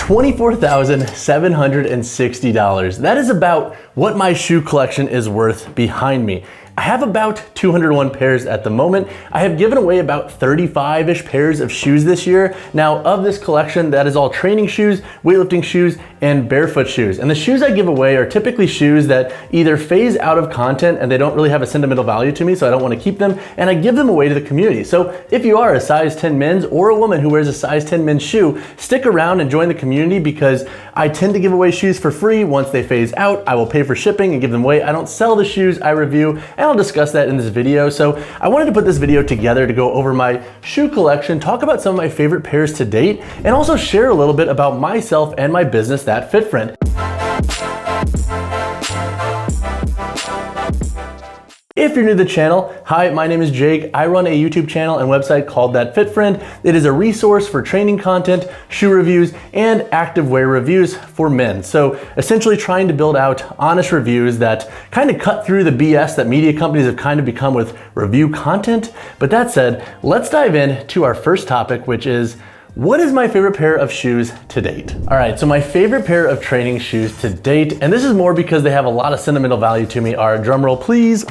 $24,760. That is about what my shoe collection is worth behind me. I have about 201 pairs at the moment. I have given away about 35-ish pairs of shoes this year. Now, of this collection, that is all training shoes, weightlifting shoes, and barefoot shoes. And the shoes I give away are typically shoes that either phase out of content and they don't really have a sentimental value to me, so I don't want to keep them, and I give them away to the community. So if you are a size 10 men's or a woman who wears a size 10 men's shoe, stick around and join the community because I tend to give away shoes for free. Once they phase out, I will pay for shipping and give them away. I don't sell the shoes, I review, and I'll discuss that in this video. So I wanted to put this video together to go over my shoe collection, talk about some of my favorite pairs to date, and also share a little bit about myself and my business, That Fit Friend. If you're new to the channel, hi, my name is Jake. I run a YouTube channel and website called That Fit Friend. It is a resource for training content, shoe reviews, and activewear reviews for men. So essentially trying to build out honest reviews that kind of cut through the BS that media companies have kind of become with review content. But that said, let's dive into our first topic, which is, what is my favorite pair of shoes to date? All right, so my favorite pair of training shoes to date, and this is more because they have a lot of sentimental value to me, are, drumroll please,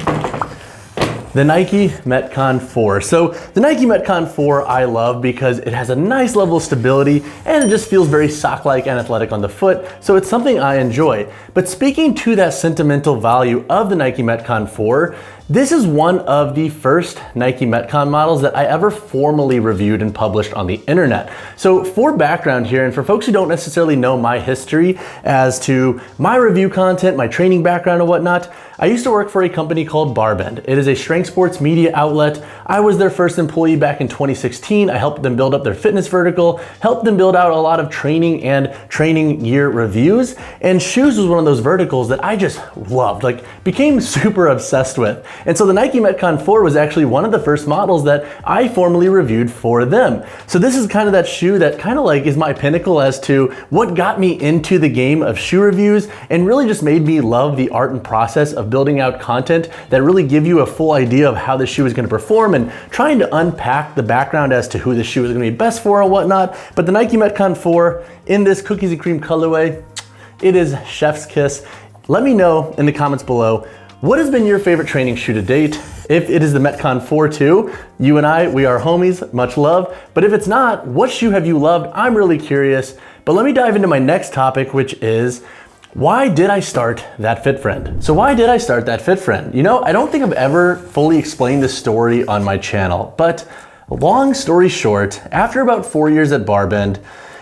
the Nike Metcon 4. So the Nike Metcon 4 I love because it has a nice level of stability and it just feels very sock-like and athletic on the foot, so it's something I enjoy. But speaking to that sentimental value of the Nike Metcon 4, this is one of the first Nike Metcon models that I ever formally reviewed and published on the internet. So for background here, and for folks who don't necessarily know my history as to my review content, my training background and whatnot, I used to work for a company called Barbend. It is a strength sports media outlet. I was their first employee back in 2016. I helped them build up their fitness vertical, helped them build out a lot of training and training gear reviews, and shoes was one of those verticals that I just loved, like became super obsessed with. And so the Nike Metcon 4 was actually one of the first models that I formally reviewed for them. So this is kind of that shoe that kind of like is my pinnacle as to what got me into the game of shoe reviews and really just made me love the art and process of building out content that really give you a full idea of how the shoe is going to perform and trying to unpack the background as to who the shoe is going to be best for and whatnot. But the Nike Metcon 4 in this cookies and cream colorway, it is chef's kiss. Let me know in the comments below, what has been your favorite training shoe to date? If it is the Metcon 4 too, you and I, we are homies, much love. But if it's not, what shoe have you loved? I'm really curious. But let me dive into my next topic, which is, why did I start That Fit Friend? So why did I start That Fit Friend? You know, I don't think I've ever fully explained this story on my channel, but long story short, after about 4 years at Barbend,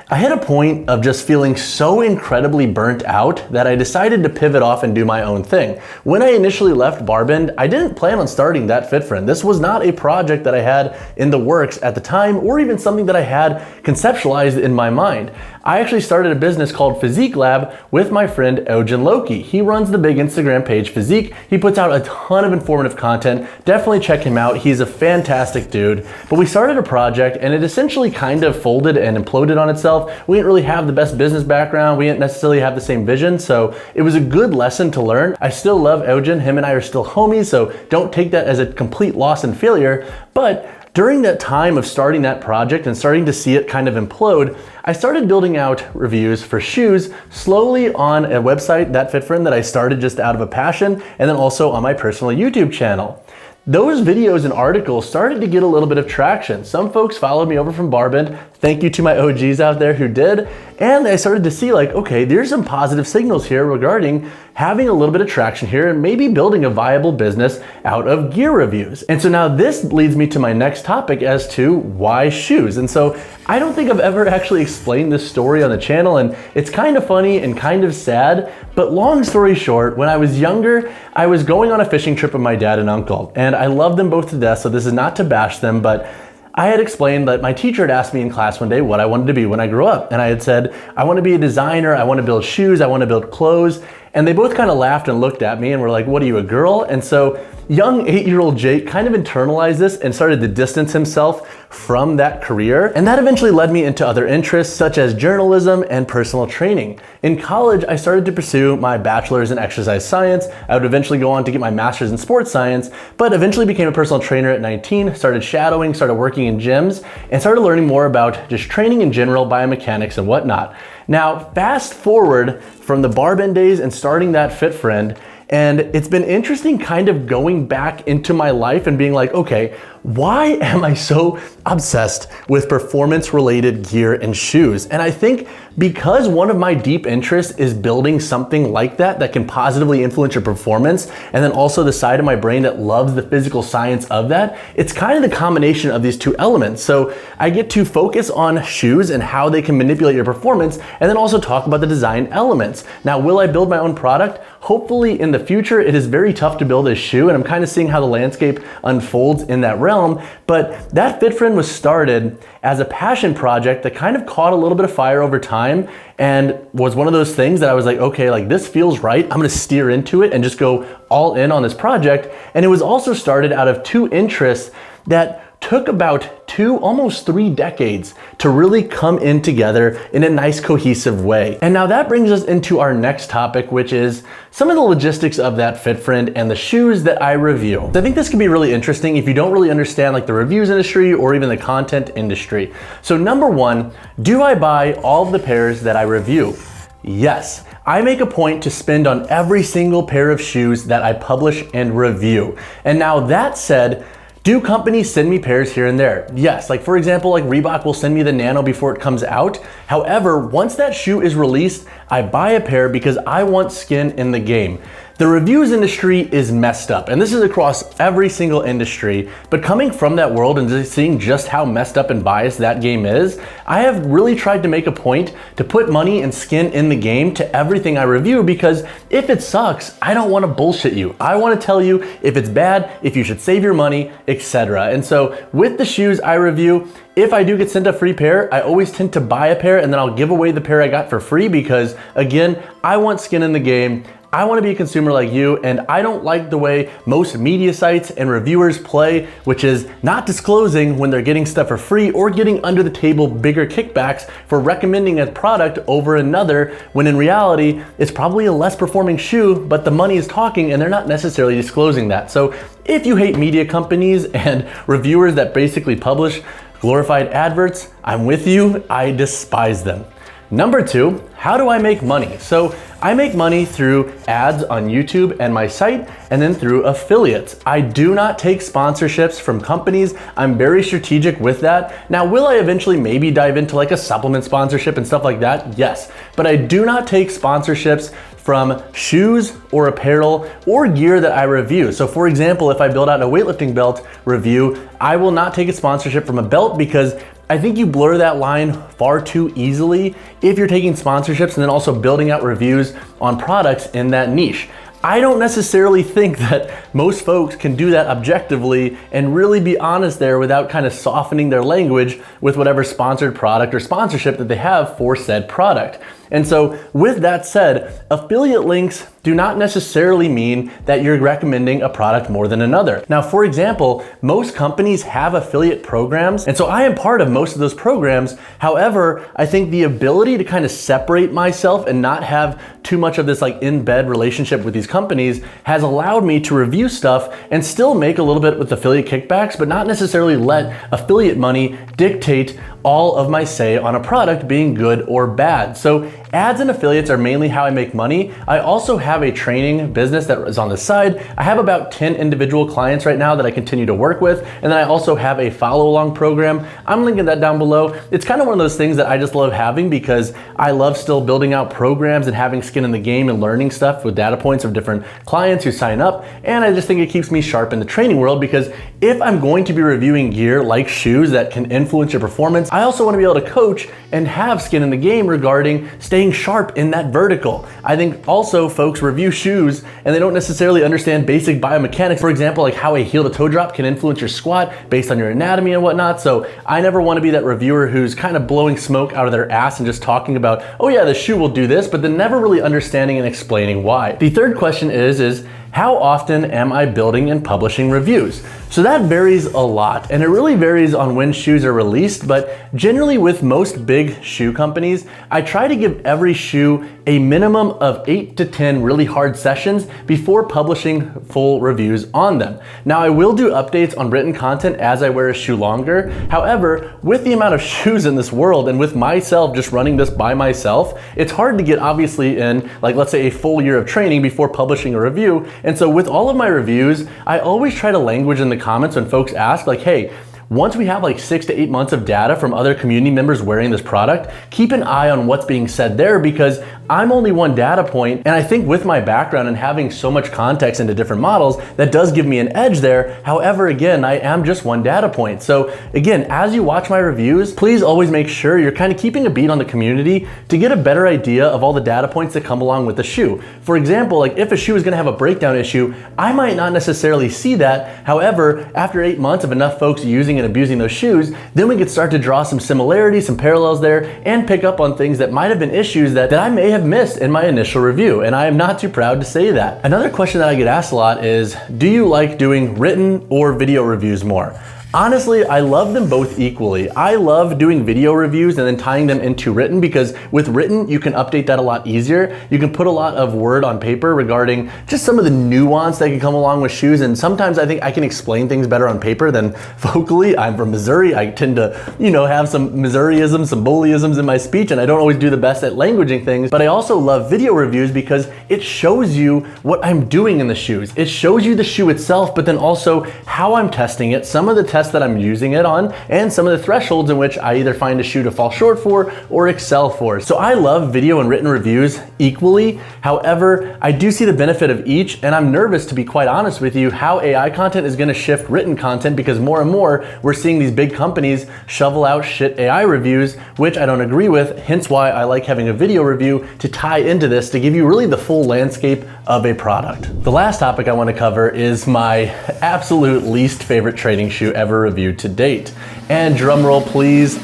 I hit a point of just feeling so incredibly burnt out that I decided to pivot off and do my own thing. When I initially left Barbend, I didn't plan on starting That Fit Friend. This was not a project that I had in the works at the time or even something that I had conceptualized in my mind. I actually started a business called Physique Lab with my friend Eugen Loki. He runs the big Instagram page Physique. He puts out a ton of informative content. Definitely check him out. He's a fantastic dude. But we started a project and it essentially kind of folded and imploded on itself. We didn't really have the best business background. We didn't necessarily have the same vision. So it was a good lesson to learn. I still love Eugen. Him and I are still homies. So don't take that as a complete loss and failure. But during that time of starting that project and starting to see it kind of implode, I started building out reviews for shoes slowly on a website, That Fit Friend, that I started just out of a passion, and then also on my personal YouTube channel. Those videos and articles started to get a little bit of traction. Some folks followed me over from Barbend. Thank you to my OGs out there who did. And I started to see like, okay, there's some positive signals here regarding having a little bit of traction here and maybe building a viable business out of gear reviews. And so now this leads me to my next topic as to why shoes. And so I don't think I've ever actually explained this story on the channel, and it's kind of funny and kind of sad, but long story short, when I was younger, I was going on a fishing trip with my dad and uncle, and I love them both to death, so this is not to bash them, but I had explained that my teacher had asked me in class one day what I wanted to be when I grew up. And I had said, I want to be a designer, I want to build shoes, I want to build clothes. And they both kind of laughed and looked at me and were like, what are you, a girl? And so young 8-year-old Jake kind of internalized this and started to distance himself from that career. And that eventually led me into other interests such as journalism and personal training. In college, I started to pursue my bachelor's in exercise science. I would eventually go on to get my master's in sports science, but eventually became a personal trainer at 19, started shadowing, started working in gyms, and started learning more about just training in general, biomechanics and whatnot. Now, fast forward from the Barbend days and starting that Fit Friend, and it's been interesting kind of going back into my life and being like, okay, why am I so obsessed with performance related gear and shoes? And I think because one of my deep interests is building something like that can positively influence your performance, and then also the side of my brain that loves the physical science of that, it's kind of the combination of these two elements. So I get to focus on shoes and how they can manipulate your performance, and then also talk about the design elements. Now, will I build my own product? Hopefully in the future. It is very tough to build a shoe, and I'm kind of seeing how the landscape unfolds in that realm. But that Fit Friend was started as a passion project that kind of caught a little bit of fire over time, and was one of those things that I was like, okay, like this feels right. I'm gonna steer into it and just go all in on this project. And it was also started out of two interests that took about almost 3 decades to really come in together in a nice cohesive way. And now that brings us into our next topic, which is some of the logistics of that Fit Friend and the shoes that I review. I think this can be really interesting if you don't really understand like the reviews industry or even the content industry. So number one, do I buy all of the pairs that I review? Yes. I make a point to spend on every single pair of shoes that I publish and review. And now that said, do companies send me pairs here and there? Yes, like for example, like Reebok will send me the Nano before it comes out. However, once that shoe is released, I buy a pair because I want skin in the game. The reviews industry is messed up, and this is across every single industry, but coming from that world and seeing just how messed up and biased that game is, I have really tried to make a point to put money and skin in the game to everything I review, because if it sucks, I don't want to bullshit you. I want to tell you if it's bad, if you should save your money, etc. And so with the shoes I review, if I do get sent a free pair, I always tend to buy a pair and then I'll give away the pair I got for free, because again, I want skin in the game. I want to be a consumer like you, and I don't like the way most media sites and reviewers play, which is not disclosing when they're getting stuff for free or getting under the table bigger kickbacks for recommending a product over another, when in reality, it's probably a less performing shoe, but the money is talking and they're not necessarily disclosing that. So if you hate media companies and reviewers that basically publish glorified adverts, I'm with you, I despise them. Number two, how do I make money? So I make money through ads on YouTube and my site, and then through affiliates. I do not take sponsorships from companies. I'm very strategic with that. Now, will I eventually maybe dive into like a supplement sponsorship and stuff like that? Yes, but I do not take sponsorships from shoes or apparel or gear that I review. So for example, if I build out a weightlifting belt review, I will not take a sponsorship from a belt, because I think you blur that line far too easily if you're taking sponsorships and then also building out reviews on products in that niche. I don't necessarily think that most folks can do that objectively and really be honest there without kind of softening their language with whatever sponsored product or sponsorship that they have for said product. And so with that said, affiliate links do not necessarily mean that you're recommending a product more than another. Now, for example, most companies have affiliate programs, and so I am part of most of those programs. However, I think the ability to kind of separate myself and not have too much of this like in-bed relationship with these companies has allowed me to review stuff and still make a little bit with affiliate kickbacks, but not necessarily let affiliate money dictate all of my say on a product being good or bad. So ads and affiliates are mainly how I make money. I also have a training business that is on the side. I have about 10 individual clients right now that I continue to work with. And then I also have a follow along program. I'm linking that down below. It's kind of one of those things that I just love having, because I love still building out programs and having skin in the game and learning stuff with data points of different clients who sign up. And I just think it keeps me sharp in the training world, because if I'm going to be reviewing gear like shoes that can influence your performance, I also want to be able to coach and have skin in the game regarding staying sharp in that vertical. I think also folks review shoes and they don't necessarily understand basic biomechanics. For example, like how a heel to toe drop can influence your squat based on your anatomy and whatnot. So I never want to be that reviewer who's kind of blowing smoke out of their ass and just talking about, oh yeah, the shoe will do this, but then never really understanding and explaining why. The third question is how often am I building and publishing reviews? So that varies a lot, and it really varies on when shoes are released, but generally with most big shoe companies, I try to give every shoe a minimum of 8 to 10 really hard sessions before publishing full reviews on them. Now I will do updates on written content as I wear a shoe longer. However, with the amount of shoes in this world and with myself just running this by myself, it's hard to get obviously in, like, let's say a full year of training before publishing a review. And so with all of my reviews, I always try to language in the comments when folks ask, like, hey, once we have like 6 to 8 months of data from other community members wearing this product, keep an eye on what's being said there, because I'm only one data point. And I think with my background and having so much context into different models, that does give me an edge there. However, again, I am just one data point. So again, as you watch my reviews, please always make sure you're kind of keeping a beat on the community to get a better idea of all the data points that come along with the shoe. For example, like if a shoe is gonna have a breakdown issue, I might not necessarily see that. However, after 8 months of enough folks using and abusing those shoes, then we could start to draw some similarities, some parallels there, and pick up on things that might have been issues that I may have missed in my initial review, and I am not too proud to say that. Another question that I get asked a lot is, do you like doing written or video reviews more? Honestly, I love them both equally. I love doing video reviews and then tying them into written, because with written, you can update that a lot easier. You can put a lot of word on paper regarding just some of the nuance that can come along with shoes. And sometimes I think I can explain things better on paper than vocally. I'm from Missouri. I tend to, have some Missouriisms, some bullyisms in my speech, and I don't always do the best at languaging things. But I also love video reviews because it shows you what I'm doing in the shoes. It shows you the shoe itself, but then also how I'm testing it, some of the tests that I'm using it on, and some of the thresholds in which I either find a shoe to fall short for or excel for. So I love video and written reviews equally. However, I do see the benefit of each, and I'm nervous, to be quite honest with you, how AI content is gonna shift written content, because more and more we're seeing these big companies shovel out shit AI reviews, which I don't agree with, hence why I like having a video review to tie into this to give you really the full landscape of a product. The last topic I want to cover is my absolute least favorite training shoe ever reviewed to date. And drum roll please,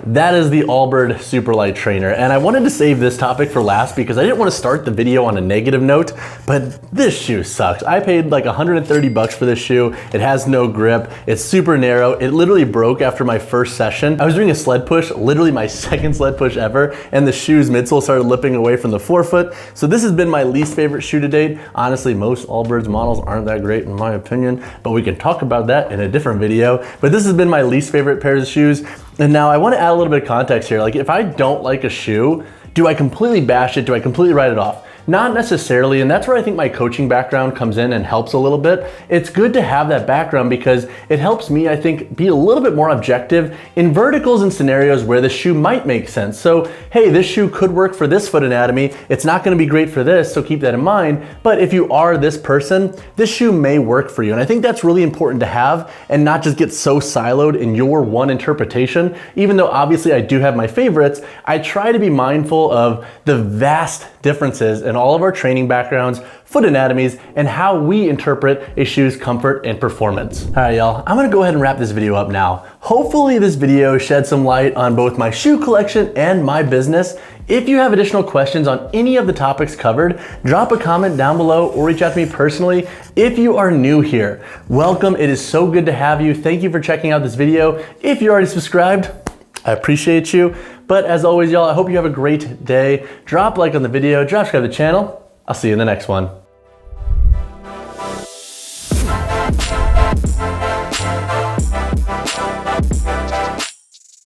that is the Allbirds Superlight Trainer. And I wanted to save this topic for last because I didn't want to start the video on a negative note, but this shoe sucks. I paid like 130 bucks for this shoe. It has no grip. It's super narrow. It literally broke after my first session. I was doing a sled push, literally my second sled push ever, and the shoe's midsole started lipping away from the forefoot. So this has been my least favorite shoe to date. Honestly, most Allbirds models aren't that great in my opinion, but we can talk about that in a different video. But this has been my least favorite pairs of shoes. And now I want to add a little bit of context here. Like, if I don't like a shoe, do I completely bash it? Do I completely write it off? Not necessarily, and that's where I think my coaching background comes in and helps a little bit. It's good to have that background because it helps me, I think, be a little bit more objective in verticals and scenarios where the shoe might make sense. So, hey, this shoe could work for this foot anatomy. It's not gonna be great for this, so keep that in mind. But if you are this person, this shoe may work for you. And I think that's really important to have and not just get so siloed in your one interpretation. Even though obviously I do have my favorites, I try to be mindful of the vast differences in all of our training backgrounds, foot anatomies, and how we interpret a shoe's comfort and performance. All right, y'all, I'm gonna go ahead and wrap this video up now. Hopefully this video shed some light on both my shoe collection and my business. If you have additional questions on any of the topics covered, drop a comment down below or reach out to me personally. If you are new here, welcome. It is so good to have you. Thank you for checking out this video. If you're already subscribed, I appreciate you. But as always, y'all, I hope you have a great day. Drop a like on the video, subscribe to the channel. I'll see you in the next one.